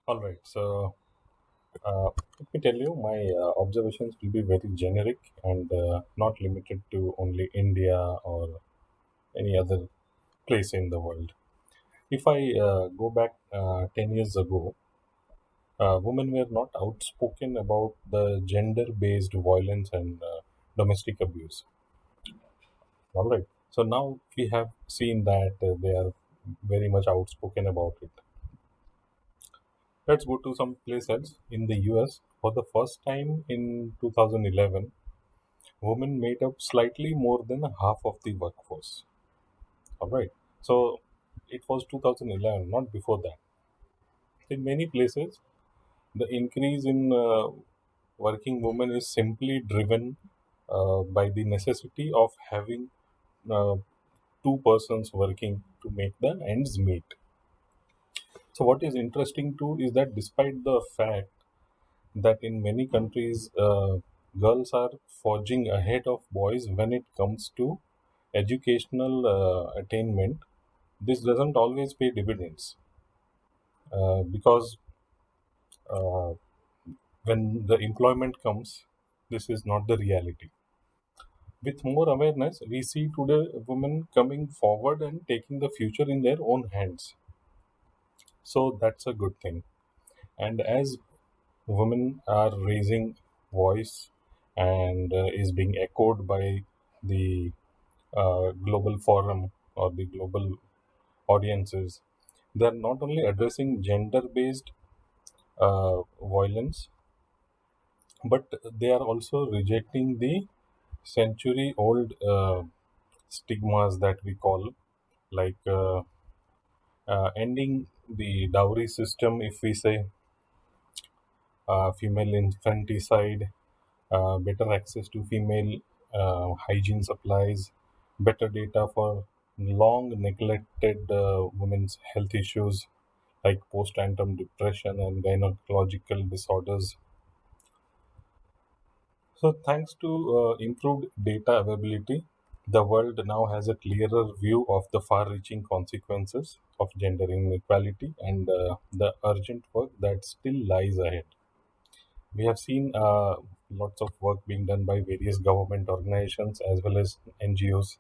All right. Let me tell you, my observations will be very generic and not limited to only India or any other place in the world. If I go back 10 years ago, women were not outspoken about the gender based violence and domestic abuse. All right. So now we have seen that they are very much outspoken about it. Let's go to some place else. In the US, for the first time in 2011, women made up slightly more than half of the workforce. All right. So it was 2011, not before that. In many places, the increase in working women is simply driven by the necessity of having uh, two persons working to make the ends meet. So, what is interesting too is that despite the fact that in many countries girls are forging ahead of boys when it comes to educational attainment, this doesn't always pay dividends because uh, when the employment comes, this is not the reality. With more awareness, we see today women coming forward and taking the future in their own hands. So that's a good thing. And as women are raising voice and is being echoed by the global forum or the global audiences, they are not only addressing gender based violence, but they are also rejecting the century old stigmas that we call, like ending the dowry system, if we say female infanticide, better access to female hygiene supplies, better data for long neglected women's health issues like postpartum depression and gynecological disorders. So, thanks to improved data availability, the world now has a clearer view of the far reaching consequences of gender inequality and the urgent work that still lies ahead. We have seen lots of work being done by various government organizations as well as NGOs.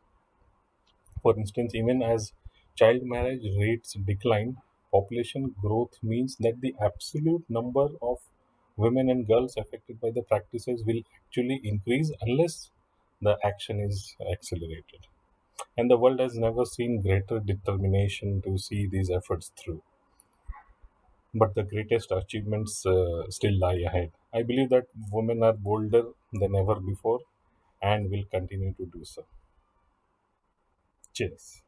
For instance, even as child marriage rates decline, population growth means that the absolute number of women and girls affected by the practices will actually increase unless the action is accelerated. And the world has never seen greater determination to see these efforts through. But the greatest achievements still lie ahead. I believe that women are bolder than ever before and will continue to do so. Cheers.